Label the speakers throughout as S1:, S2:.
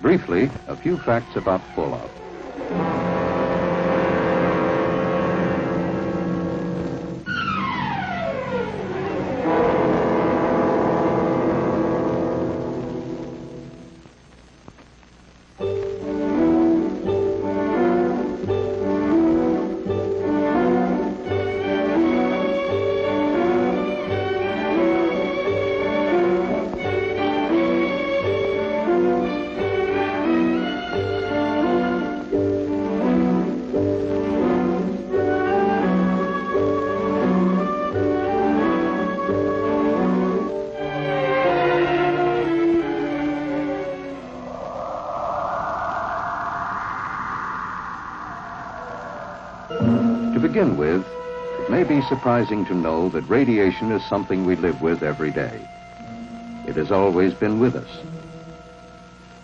S1: Briefly, a few facts about fallout. To begin with, it may be surprising to know that radiation is something we live with every day. It has always been with us.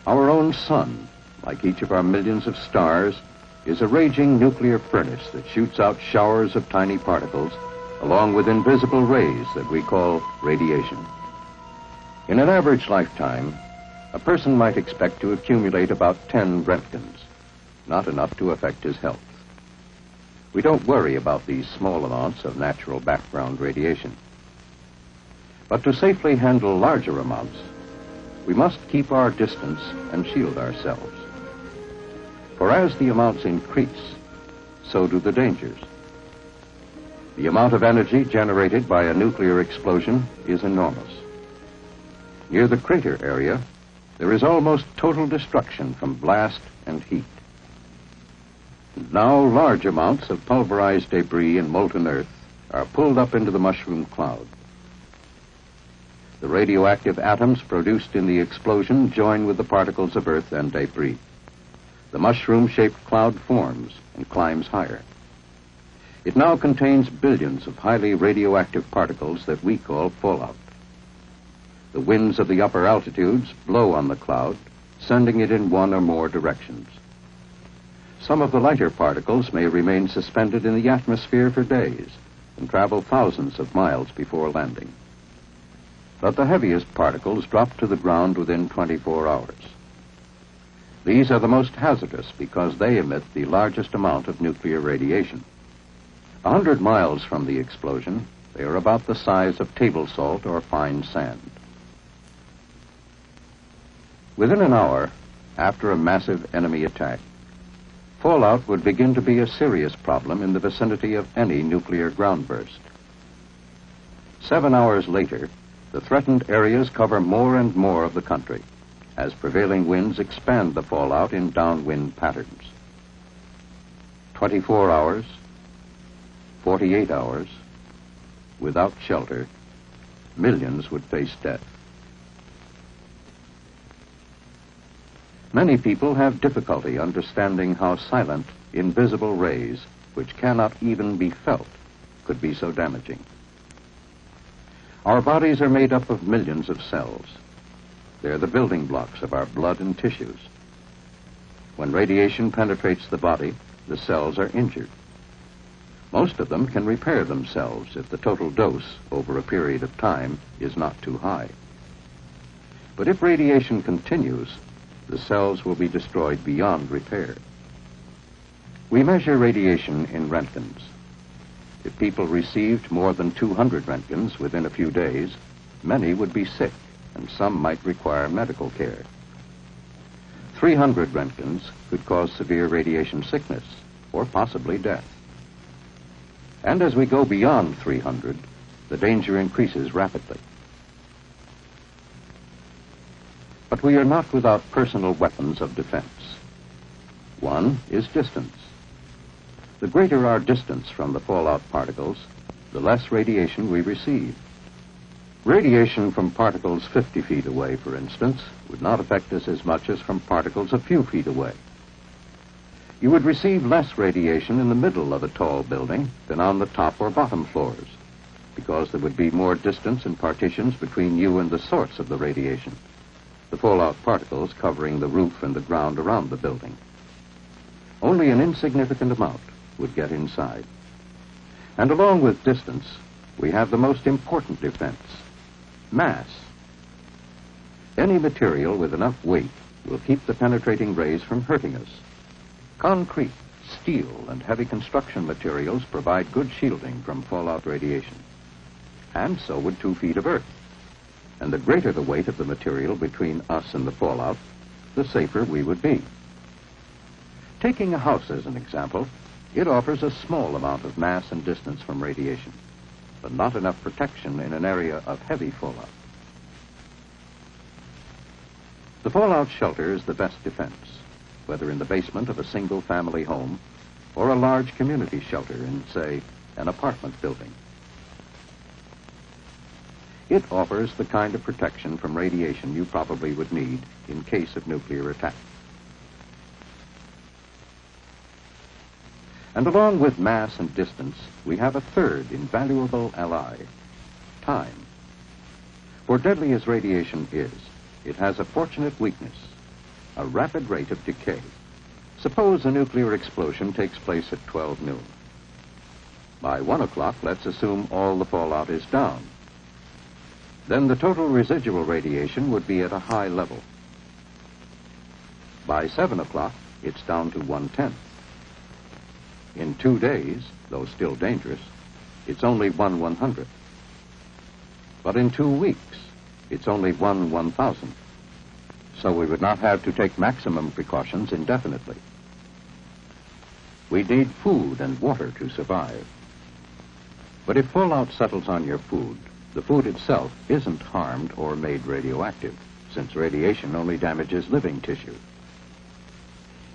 S1: Our own sun, like each of our millions of stars, is a raging nuclear furnace that shoots out showers of tiny particles along with invisible rays that we call radiation. In an average lifetime, a person might expect to accumulate about 10 Roentgens, not enough to affect his health. We don't worry about these small amounts of natural background radiation. But to safely handle larger amounts, we must keep our distance and shield ourselves. For as the amounts increase, so do the dangers. The amount of energy generated by a nuclear explosion is enormous. Near the crater area, there is almost total destruction from blast and heat. Now large amounts of pulverized debris and molten earth are pulled up into the mushroom cloud. The radioactive atoms produced in the explosion join with the particles of earth and debris. The mushroom-shaped cloud forms and climbs higher. It now contains billions of highly radioactive particles that we call fallout. The winds of the upper altitudes blow on the cloud, sending it in one or more directions. Some of the lighter particles may remain suspended in the atmosphere for days and travel thousands of miles before landing. But the heaviest particles drop to the ground within 24 hours. These are the most hazardous because they emit the largest amount of nuclear radiation. 100 miles from the explosion, they are about the size of table salt or fine sand. Within an hour, after a massive enemy attack, fallout would begin to be a serious problem in the vicinity of any nuclear ground burst. 7 hours later, the threatened areas cover more and more of the country as prevailing winds expand the fallout in downwind patterns. 24 hours, 48 hours, without shelter, millions would face death. Many people have difficulty understanding how silent, invisible rays, which cannot even be felt, could be so damaging. Our bodies are made up of millions of cells. They're the building blocks of our blood and tissues. When radiation penetrates the body, the cells are injured. Most of them can repair themselves if the total dose over a period of time is not too high. But if radiation continues, the cells will be destroyed beyond repair. We measure radiation in Roentgens. If people received more than 200 Roentgens within a few days, many would be sick, and some might require medical care. 300 Roentgens could cause severe radiation sickness, or possibly death. And as we go beyond 300, the danger increases rapidly. But we are not without personal weapons of defense. One is distance. The greater our distance from the fallout particles, the less radiation we receive. Radiation from particles 50 feet away, for instance, would not affect us as much as from particles a few feet away. You would receive less radiation in the middle of a tall building than on the top or bottom floors, because there would be more distance and partitions between you and the source of the radiation, the fallout particles covering the roof and the ground around the building. Only an insignificant amount would get inside. And along with distance, we have the most important defense: mass. Any material with enough weight will keep the penetrating rays from hurting us. Concrete, steel, and heavy construction materials provide good shielding from fallout radiation. And so would 2 feet of earth. And the greater the weight of the material between us and the fallout, the safer we would be. Taking a house as an example, it offers a small amount of mass and distance from radiation, but not enough protection in an area of heavy fallout. The fallout shelter is the best defense, whether in the basement of a single-family home or a large community shelter in, say, an apartment building. It offers the kind of protection from radiation you probably would need in case of nuclear attack. And along with mass and distance, we have a third invaluable ally, time. For deadly as radiation is, it has a fortunate weakness, a rapid rate of decay. Suppose a nuclear explosion takes place at 12 noon. By 1 o'clock, let's assume all the fallout is down. Then the total residual radiation would be at a high level. By 7 o'clock, it's down to 1/10. In 2 days, though still dangerous, it's only 1/100th. But in 2 weeks, it's only 1/1000th. So we would not have to take maximum precautions indefinitely. We need food and water to survive. But if fallout settles on your food, the food itself isn't harmed or made radioactive, since radiation only damages living tissue.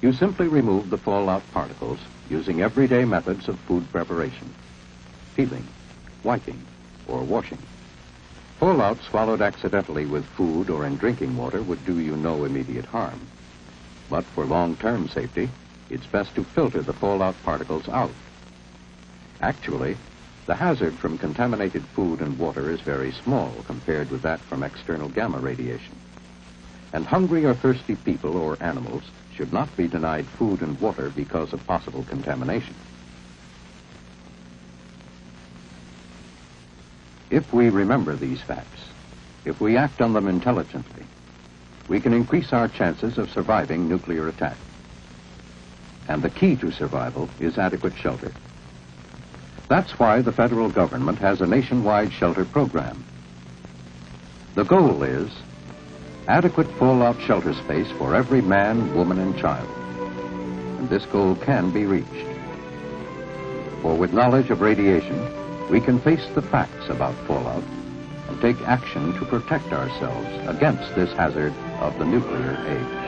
S1: You simply remove the fallout particles using everyday methods of food preparation, peeling, wiping, or washing. Fallout swallowed accidentally with food or in drinking water would do you no immediate harm. But for long-term safety, it's best to filter the fallout particles out. Actually, the hazard from contaminated food and water is very small compared with that from external gamma radiation. And hungry or thirsty people or animals should not be denied food and water because of possible contamination. If we remember these facts, if we act on them intelligently, we can increase our chances of surviving nuclear attack. And the key to survival is adequate shelter. That's why the federal government has a nationwide shelter program. The goal is adequate fallout shelter space for every man, woman, and child. And this goal can be reached. For with knowledge of radiation, we can face the facts about fallout and take action to protect ourselves against this hazard of the nuclear age.